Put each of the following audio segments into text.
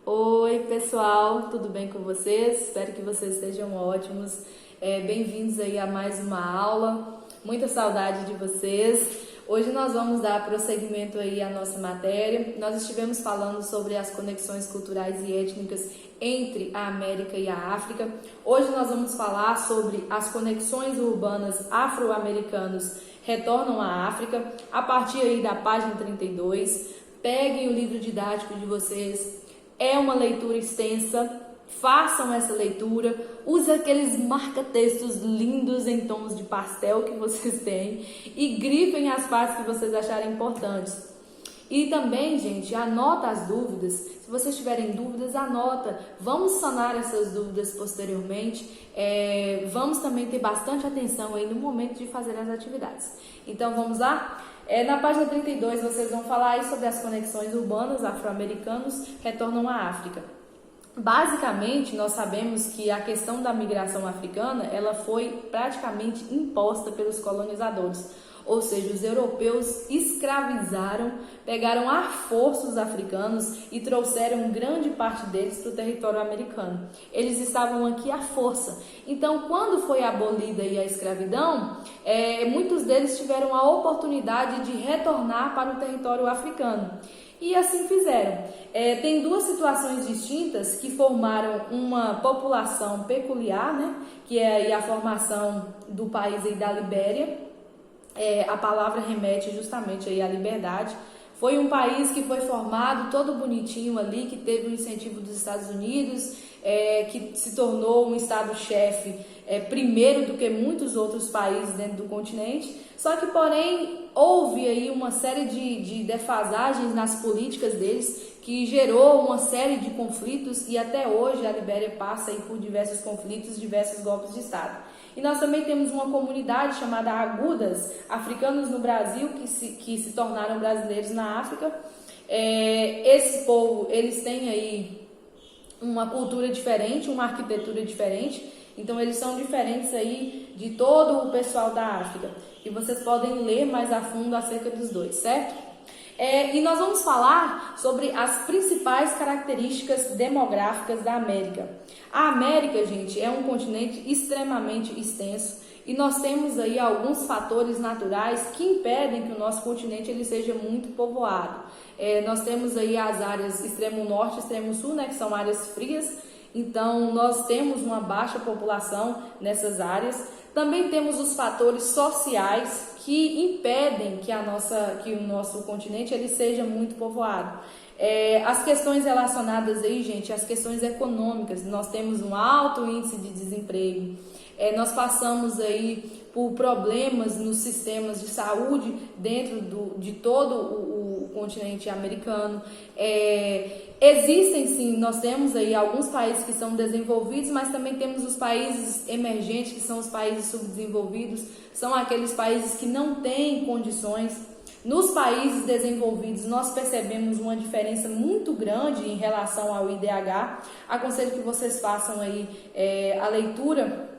Oi, pessoal, tudo bem com vocês? Espero que vocês estejam ótimos. Bem-vindos aí a mais uma aula. Muita saudade de vocês. Hoje nós vamos dar prosseguimento aí à nossa matéria. Nós estivemos falando sobre as conexões culturais e étnicas entre a América e a África. Hoje nós vamos falar sobre as conexões urbanas afro-americanos retornam à África, a partir aí da página 32. Peguem o livro didático de vocês. É uma leitura extensa, façam essa leitura, use aqueles marca-textos lindos em tons de pastel que vocês têm e grifem as partes que vocês acharem importantes. E também, gente, anota as dúvidas. Se vocês tiverem dúvidas, anota. Vamos sanar essas dúvidas posteriormente. Vamos também ter bastante atenção aí no momento de fazer as atividades. Então, vamos lá? Na página 32, vocês vão falar aí sobre as conexões urbanas afro-americanos retornam à África. Basicamente, nós sabemos que a questão da migração africana, ela foi praticamente imposta pelos colonizadores. Ou seja, os europeus escravizaram, pegaram à força os africanos e trouxeram grande parte deles para o território americano. Eles estavam aqui à força. Então, quando foi abolida aí a escravidão, muitos deles tiveram a oportunidade de retornar para o território africano. E assim fizeram. Tem duas situações distintas que formaram uma população peculiar, né? Que é aí a formação do país aí da Libéria. A palavra remete justamente aí à liberdade. Foi um país que foi formado todo bonitinho ali, que teve o incentivo dos Estados Unidos, que se tornou um estado-chefe primeiro do que muitos outros países dentro do continente. Só que, porém, houve aí uma série de defasagens nas políticas deles, que gerou uma série de conflitos e até hoje a Libéria passa aí por diversos conflitos, diversos golpes de Estado. E nós também temos uma comunidade chamada Agudas, africanos no Brasil, que se tornaram brasileiros na África. Esse povo, eles têm aí uma cultura diferente, uma arquitetura diferente, então eles são diferentes aí de todo o pessoal da África. E vocês podem ler mais a fundo acerca dos dois, certo? E nós vamos falar sobre as principais características demográficas da América. A América, gente, é um continente extremamente extenso e nós temos aí alguns fatores naturais que impedem que o nosso continente ele seja muito povoado. Nós temos aí as áreas extremo norte e extremo sul, né, que são áreas frias, então nós temos uma baixa população nessas áreas. Também temos os fatores sociais que impedem que o nosso continente ele seja muito povoado. As questões relacionadas aí, gente, as questões econômicas, nós temos um alto índice de desemprego, nós passamos aí por problemas nos sistemas de saúde dentro de todo o continente americano. Existem sim, nós temos aí alguns países que são desenvolvidos, mas também temos os países emergentes, que são os países subdesenvolvidos, são aqueles países que não têm condições. Nos países desenvolvidos, nós percebemos uma diferença muito grande em relação ao IDH. Aconselho que vocês façam aí a leitura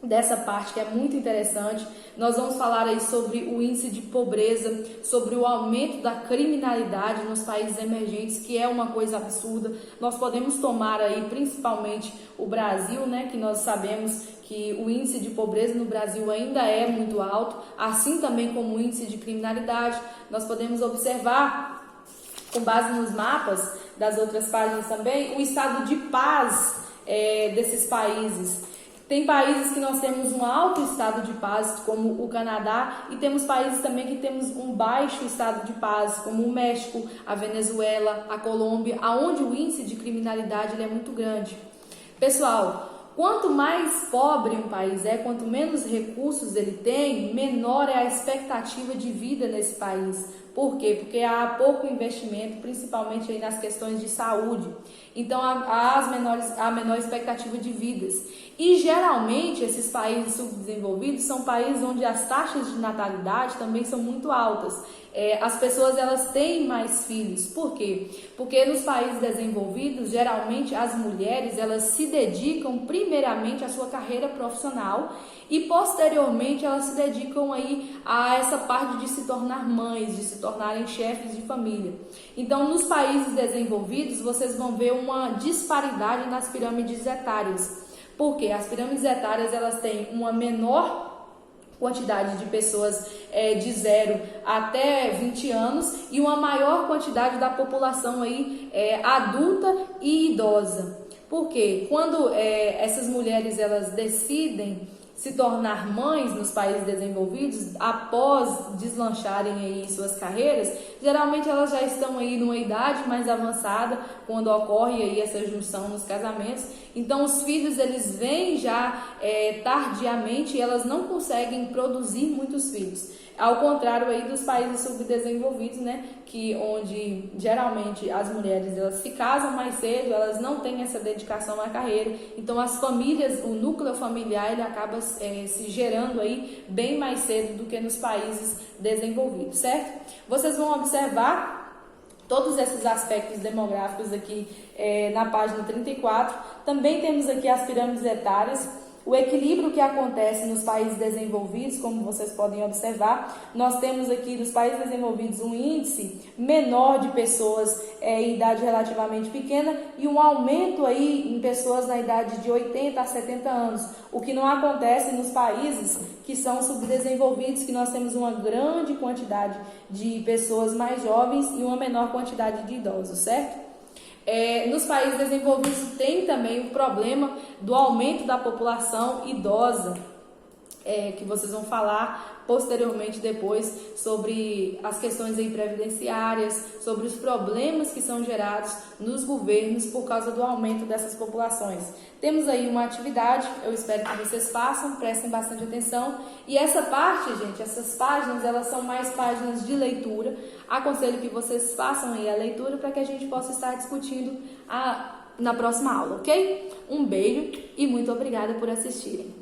dessa parte que é muito interessante. Nós vamos falar aí sobre o índice de pobreza, sobre o aumento da criminalidade nos países emergentes, que é uma coisa absurda. Nós podemos tomar aí principalmente o Brasil, né, que nós sabemos que o índice de pobreza no Brasil ainda é muito alto, assim também como o índice de criminalidade. Nós podemos observar, com base nos mapas das outras páginas também, o estado de paz desses países. Tem países que nós temos um alto estado de paz, como o Canadá, e temos países também que temos um baixo estado de paz, como o México, a Venezuela, a Colômbia, onde o índice de criminalidade ele é muito grande. Pessoal, quanto mais pobre um país quanto menos recursos ele tem, menor é a expectativa de vida nesse país. Por quê? Porque há pouco investimento, principalmente aí nas questões de saúde. Então, há menor expectativa de vidas. E, geralmente, esses países subdesenvolvidos são países onde as taxas de natalidade também são muito altas. As pessoas, elas têm mais filhos. Por quê? Porque nos países desenvolvidos, geralmente, as mulheres, elas se dedicam primeiramente à sua carreira profissional e, posteriormente, elas se dedicam aí a essa parte de se tornar mães, de se tornarem chefes de família. Então, nos países desenvolvidos, vocês vão ver uma disparidade nas pirâmides etárias. Porque as pirâmides etárias, elas têm uma menor quantidade de pessoas de 0 até 20 anos e uma maior quantidade da população aí adulta e idosa. Porque quando essas mulheres elas decidem se tornar mães nos países desenvolvidos, após deslancharem aí suas carreiras, geralmente elas já estão aí numa idade mais avançada quando ocorre aí essa junção nos casamentos. Então os filhos eles vêm já tardiamente e elas não conseguem produzir muitos filhos. Ao contrário aí dos países subdesenvolvidos, né, que onde geralmente as mulheres elas se casam mais cedo, elas não têm essa dedicação à carreira. Então as famílias, o núcleo familiar ele acaba se gerando aí bem mais cedo do que nos países desenvolvidos, certo? Vocês vão observar todos esses aspectos demográficos aqui na página 34. Também temos aqui as pirâmides etárias. O equilíbrio que acontece nos países desenvolvidos, como vocês podem observar, nós temos aqui nos países desenvolvidos um índice menor de pessoas em idade relativamente pequena e um aumento aí em pessoas na idade de 80 a 70 anos, o que não acontece nos países que são subdesenvolvidos, que nós temos uma grande quantidade de pessoas mais jovens e uma menor quantidade de idosos, certo? Nos países desenvolvidos tem também o problema do aumento da população idosa, que vocês vão falar posteriormente depois sobre as questões aí previdenciárias, sobre os problemas que são gerados nos governos por causa do aumento dessas populações. Temos aí uma atividade, eu espero que vocês façam, prestem bastante atenção. E essa parte, gente, essas páginas, elas são mais páginas de leitura. Aconselho que vocês façam aí a leitura para que a gente possa estar discutindo na próxima aula, ok? Um beijo e muito obrigada por assistirem.